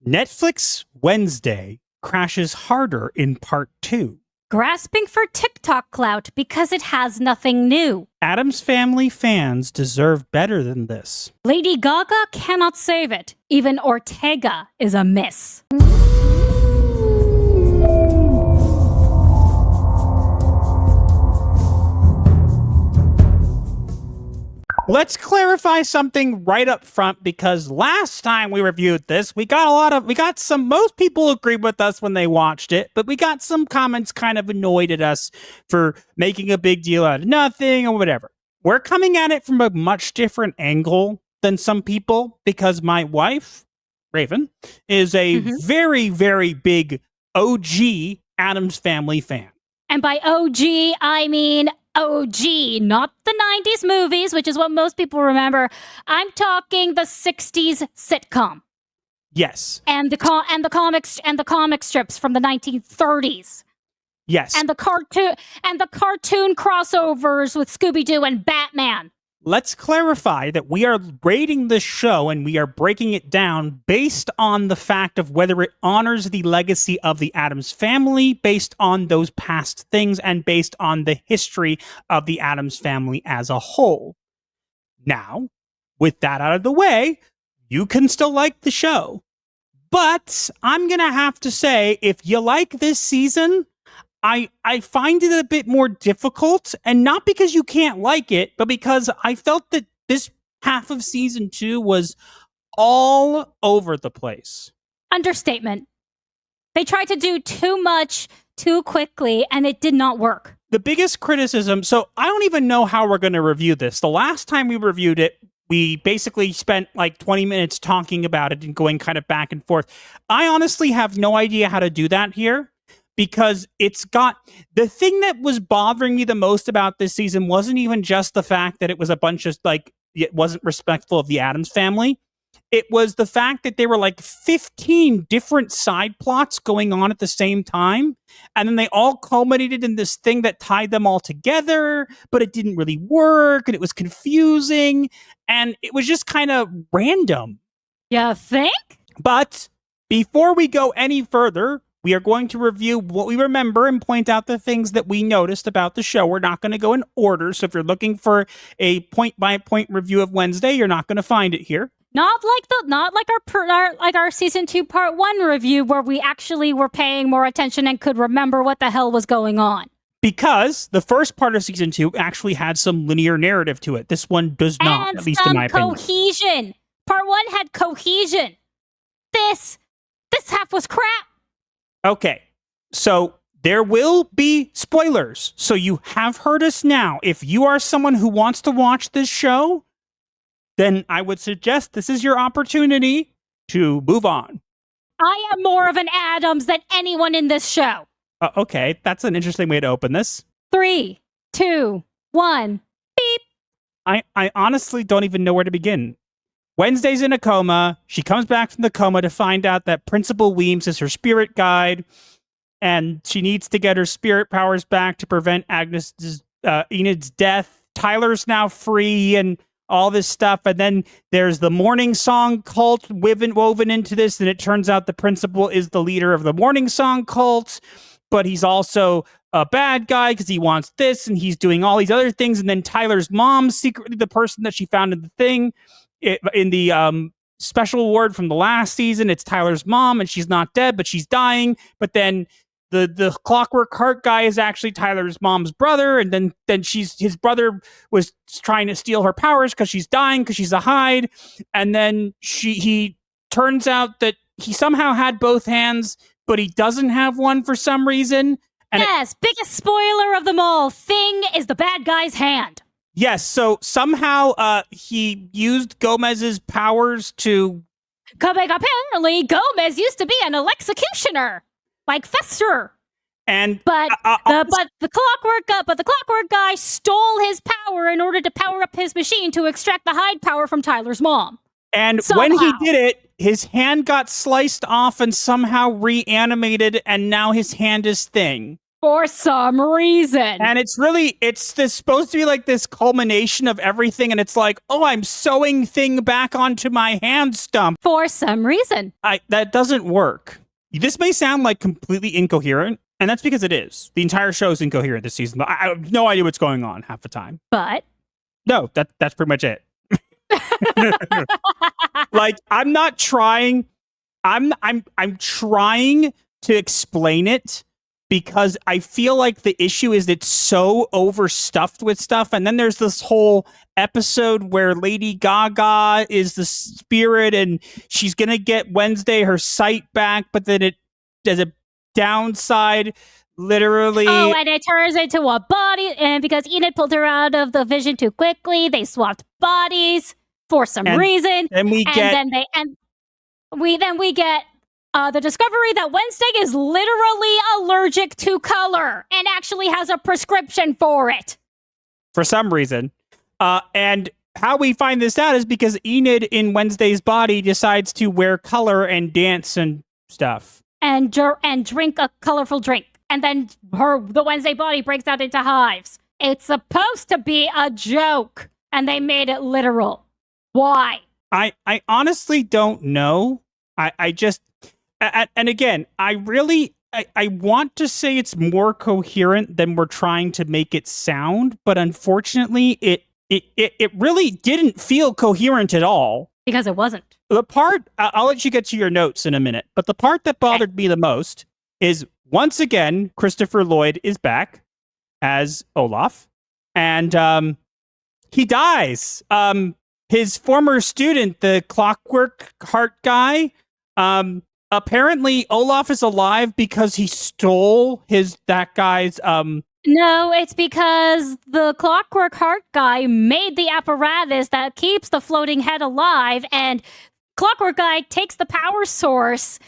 Netflix Wednesday crashes harder in part 2. Grasping for TikTok clout because it has nothing new. Addams Family fans deserve better than this. Lady Gaga cannot save it. Even Ortega is a miss. Let's clarify something right up front, because last time we reviewed this, most people agreed with us when they watched it, but we got some comments kind of annoyed at us for making a big deal out of nothing or whatever. We're coming at it from a much different angle than some people, because my wife, Raven, is a very, very big OG Addams Family fan. And by OG, I mean OG, not the 90s movies, which is what most people remember. I'm talking the 60s sitcom. Yes. And the comic strips from the 1930s. Yes. And the cartoon crossovers with Scooby-Doo and Batman. Let's clarify that we are rating this show and we are breaking it down based on the fact of whether it honors the legacy of the Addams Family, based on those past things, and based on the history of the Addams Family as a whole. Now, with that out of the way, you can still like the show. But I'm going to have to say, if you like this season, I find it a bit more difficult, and not because you can't like it, but because I felt that this half of season 2 was all over the place. Understatement. They tried to do too much too quickly, and it did not work. The biggest criticism, so I don't even know how we're going to review this. The last time we reviewed it, we basically spent like 20 minutes talking about it and going kind of back and forth. I honestly have no idea how to do that here, because it's got the thing that was bothering me the most about this season wasn't even just the fact that it was a bunch of it wasn't respectful of the Addams Family. It was the fact that there were like 15 different side plots going on at the same time. And then they all culminated in this thing that tied them all together, but it didn't really work and it was confusing and it was just kind of random. You think? But before we go any further, we are going to review what we remember and point out the things that we noticed about the show. We're not going to go in order, so if you're looking for a point-by-point review of Wednesday, you're not going to find it here. Not like our season 2 part 1 review, where we actually were paying more attention and could remember what the hell was going on. Because the first part of season 2 actually had some linear narrative to it. This one does not, and at least in my opinion. Cohesion. Part 1 had cohesion. This half was crap. Okay, so there will be spoilers. So you have heard us now. If you are someone who wants to watch this show, then I would suggest this is your opportunity to move on. I am more of an Addams than anyone in this show. Okay, that's an interesting way to open this. 3, 2, 1, beep. I honestly don't even know where to begin. Wednesday's in a coma. She comes back from the coma to find out that Principal Weems is her spirit guide, and she needs to get her spirit powers back to prevent Enid's death. Tyler's now free and all this stuff, and then there's the morning song cult woven into this, and it turns out the principal is the leader of the morning song cult, but he's also a bad guy because he wants this, and he's doing all these other things, and then Tyler's mom's secretly the person that she found in the thing. In the special award from the last season, it's Tyler's mom, and she's not dead, but she's dying. But then the Clockwork Heart guy is actually Tyler's mom's brother, and then his brother was trying to steal her powers because she's dying because she's a Hyde, and then he turns out that he somehow had both hands, but he doesn't have one for some reason. And biggest spoiler of them all. Thing is the bad guy's hand. Yes, so somehow he used Gomez's powers to... Apparently, Gomez used to be an executioner, like Fester. But the Clockwork guy stole his power in order to power up his machine to extract the Hyde power from Tyler's mom. And when he did it, his hand got sliced off and somehow reanimated, and now his hand is Thing. For some reason. And it's supposed to be like this culmination of everything. And it's like, oh, I'm sewing thing back onto my hand stump. For some reason. That doesn't work. This may sound like completely incoherent. And that's because it is. The entire show is incoherent this season. But I have no idea what's going on half the time. But? No, that's pretty much it. Like, I'm not trying. I'm trying to explain it because I feel like the issue is it's so overstuffed with stuff. And then there's this whole episode where Lady Gaga is the spirit and she's going to get Wednesday her sight back, but then it does a downside, literally. Oh, and it turns into a body. And because Enid pulled her out of the vision too quickly, they swapped bodies for some reason. And we get the discovery that Wednesday is literally allergic to color and actually has a prescription for it. For some reason. And how we find this out is because Enid in Wednesday's body decides to wear color and dance and stuff. And drink a colorful drink. And then the Wednesday body breaks out into hives. It's supposed to be a joke. And they made it literal. Why? I honestly don't know. I just... And again, I want to say it's more coherent than we're trying to make it sound, but unfortunately, it really didn't feel coherent at all. Because it wasn't. The part, I'll let you get to your notes in a minute, but the part that bothered me the most is, once again, Christopher Lloyd is back as Olaf, and he dies. His former student, the Clockwork Heart guy, apparently Olaf is alive because he stole that guy's No, it's because the Clockwork Heart guy made the apparatus that keeps the floating head alive, and Clockwork guy takes the power source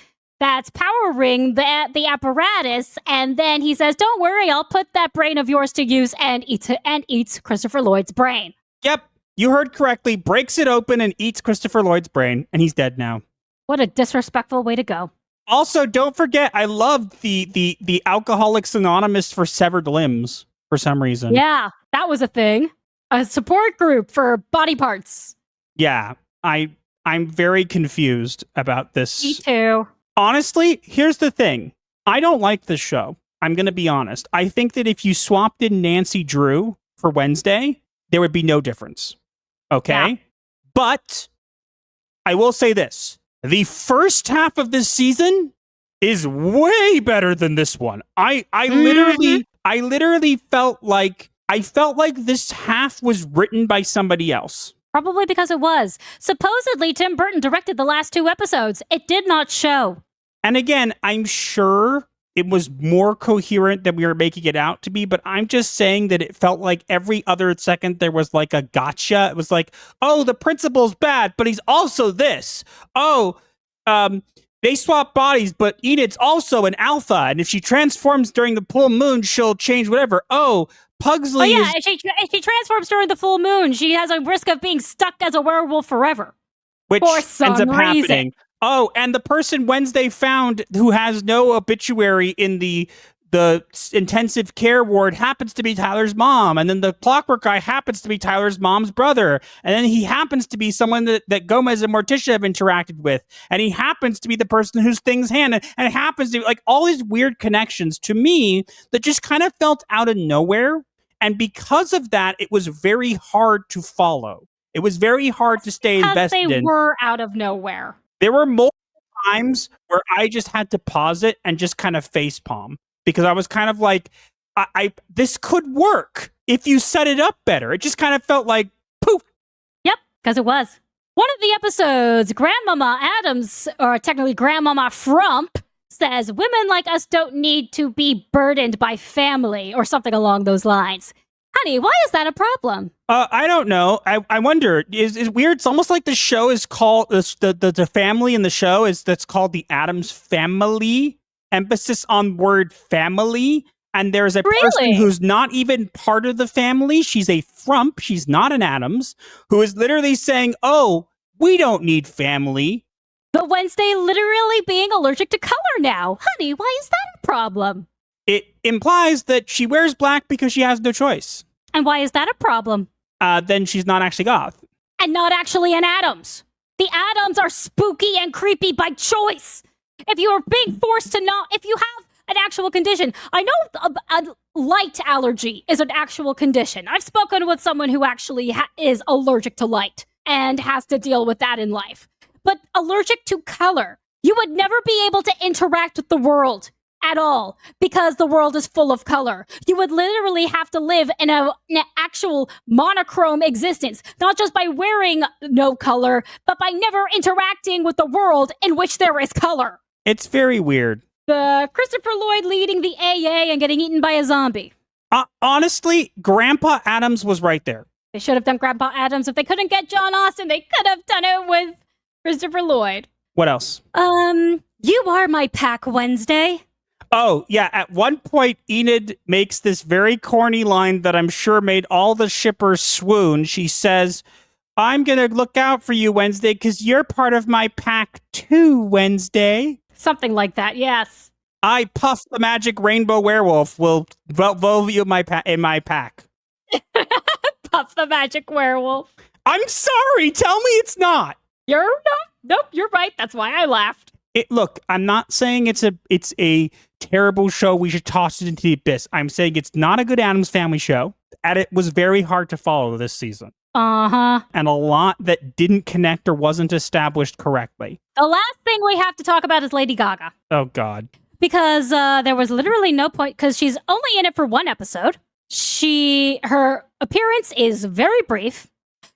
that's powering the apparatus, and then he says, "Don't worry, I'll put that brain of yours to use," and eats Christopher Lloyd's brain. Yep, you heard correctly. Breaks it open and eats Christopher Lloyd's brain, and he's dead now. What a disrespectful way to go. Also, don't forget, I loved the Alcoholics Anonymous for severed limbs for some reason. Yeah, that was a thing. A support group for body parts. Yeah, I'm very confused about this. Me too. Honestly, here's the thing. I don't like this show. I'm going to be honest. I think that if you swapped in Nancy Drew for Wednesday, there would be no difference. Okay? Yeah. But I will say this. The first half of this season is way better than this one. I literally felt like this half was written by somebody else. Probably because it was. Supposedly, Tim Burton directed the last 2 episodes. It did not show. And again, I'm sure it was more coherent than we were making it out to be, but I'm just saying that it felt like every other second there was like a gotcha. It was like, oh, the principal's bad, but he's also this. Oh, they swap bodies, but Enid's also an alpha, and if she transforms during the full moon, she'll change whatever. Oh, Pugsley if she transforms during the full moon, she has a risk of being stuck as a werewolf forever. Which for some ends up reason. happening. Oh, and the person Wednesday found who has no obituary in the intensive care ward happens to be Tyler's mom. And then the Clockwork guy happens to be Tyler's mom's brother. And then he happens to be someone that Gomez and Morticia have interacted with. And he happens to be the person whose thing's hand. And it happens to be like all these weird connections to me that just kind of felt out of nowhere. And because of that, it was very hard to follow. It was very hard to stay invested in. They were out of nowhere. There were multiple times where I just had to pause it and just kind of facepalm because I was kind of like, this could work if you set it up better. It just kind of felt like poof. Yep, because it was. One of the episodes, Grandmama Adams, or technically Grandmama Frump, says women like us don't need to be burdened by family or something along those lines. Honey, why is that a problem? I don't know. I wonder. Is weird. It's almost like the show is called the family in the show that's called the Addams Family. Emphasis on word family. And there's a person who's not even part of the family. She's a frump. She's not an Addams. Who is literally saying, "Oh, we don't need family." But Wednesday literally being allergic to color now. Honey, why is that a problem? It implies that she wears black because she has no choice. And why is that a problem? Then she's not actually goth. And not actually an Addams. The Addams are spooky and creepy by choice. If you are being forced to not, if you have an actual condition, I know a light allergy is an actual condition. I've spoken with someone who actually is allergic to light and has to deal with that in life. But allergic to color, you would never be able to interact with the world at all because the world is full of color. You would literally have to live in an actual monochrome existence, not just by wearing no color, but by never interacting with the world in which there is color. It's very weird. The Christopher Lloyd leading the AA and getting eaten by a zombie. Honestly, Grandpa Addams was right there. They should have done Grandpa Addams. If they couldn't get John Austen, they could have done it with Christopher Lloyd. What else? You are my pack, Wednesday. Oh, yeah. At one point, Enid makes this very corny line that I'm sure made all the shippers swoon. She says, I'm going to look out for you, Wednesday, because you're part of my pack too, Wednesday. Something like that, yes. I, Puff the Magic Rainbow Werewolf, will vote you in my pack. Puff the Magic Werewolf. I'm sorry. Tell me it's not. Nope, you're right. That's why I laughed. Look, I'm not saying it's a terrible show. We should toss it into the abyss. I'm saying it's not a good Addams Family show, and it was very hard to follow this season. Uh-huh. And a lot that didn't connect or wasn't established correctly. The last thing we have to talk about is Lady Gaga. Oh, God. Because there was literally no point, because she's only in it for one episode. Her appearance is very brief.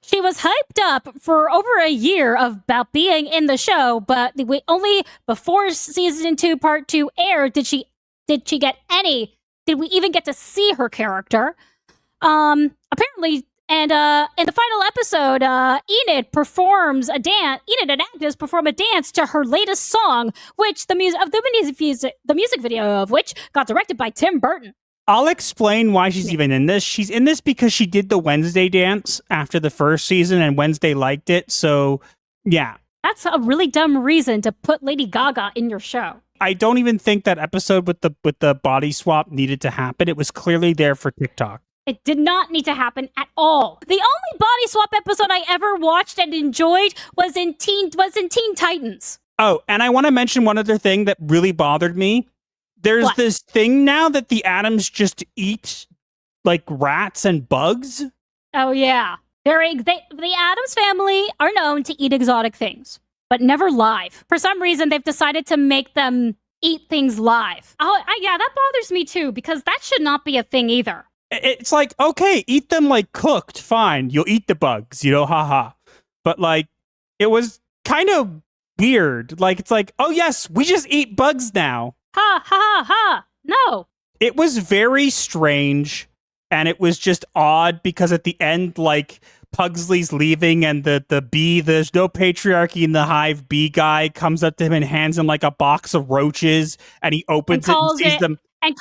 She was hyped up for over a year about being in the show, but only before season 2, part 2 aired did we even get to see her character. Apparently, and in the final episode, Enid and Agnes perform a dance to her latest song, which the music video of which got directed by Tim Burton. I'll explain why she's even in this. She's in this because she did the Wednesday dance after the first season, and Wednesday liked it. So, yeah. That's a really dumb reason to put Lady Gaga in your show. I don't even think that episode with the body swap needed to happen. It was clearly there for TikTok. It did not need to happen at all. The only body swap episode I ever watched and enjoyed was in Teen Titans. Oh, and I want to mention one other thing that really bothered me. There's this thing now that the Addams just eat like rats and bugs. Oh, yeah. The Addams family are known to eat exotic things, but never live. For some reason, they've decided to make them eat things live. Yeah, that bothers me too, because that should not be a thing either. It's like, okay, eat them like cooked, fine. You'll eat the bugs, haha. But like, it was kind of weird. Like, it's like, oh yes, we just eat bugs now. Ha, ha, ha, no. It was very strange, and it was just odd because at the end, like, Pugsley's leaving and the bee, there's no patriarchy in the hive bee guy comes up to him and hands him like a box of roaches, and he opens it and sees them. And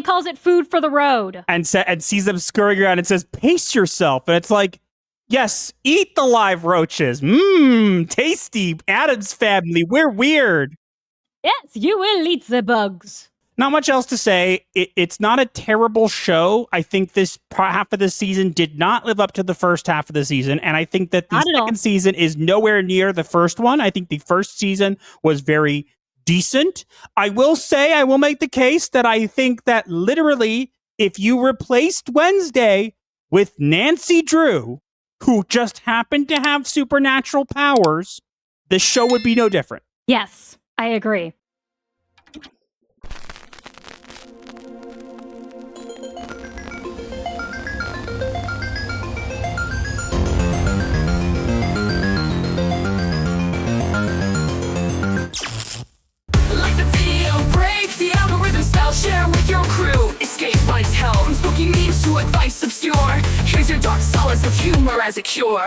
calls it food for the road. And sees them scurrying around and says, pace yourself. And it's like, yes, eat the live roaches. Tasty. Addams family, we're weird. Yes, you will eat the bugs. Not much else to say. It's not a terrible show. I think this half of the season did not live up to the first half of the season. And I think that the second season is nowhere near the first one. I think the first season was very decent. I will make the case that I think that literally, if you replaced Wednesday with Nancy Drew, who just happened to have supernatural powers, the show would be no different. Yes, I agree. Share with your crew, escape life's hell. From spooky memes to advice obscure, here's your dark solace of humor as a cure.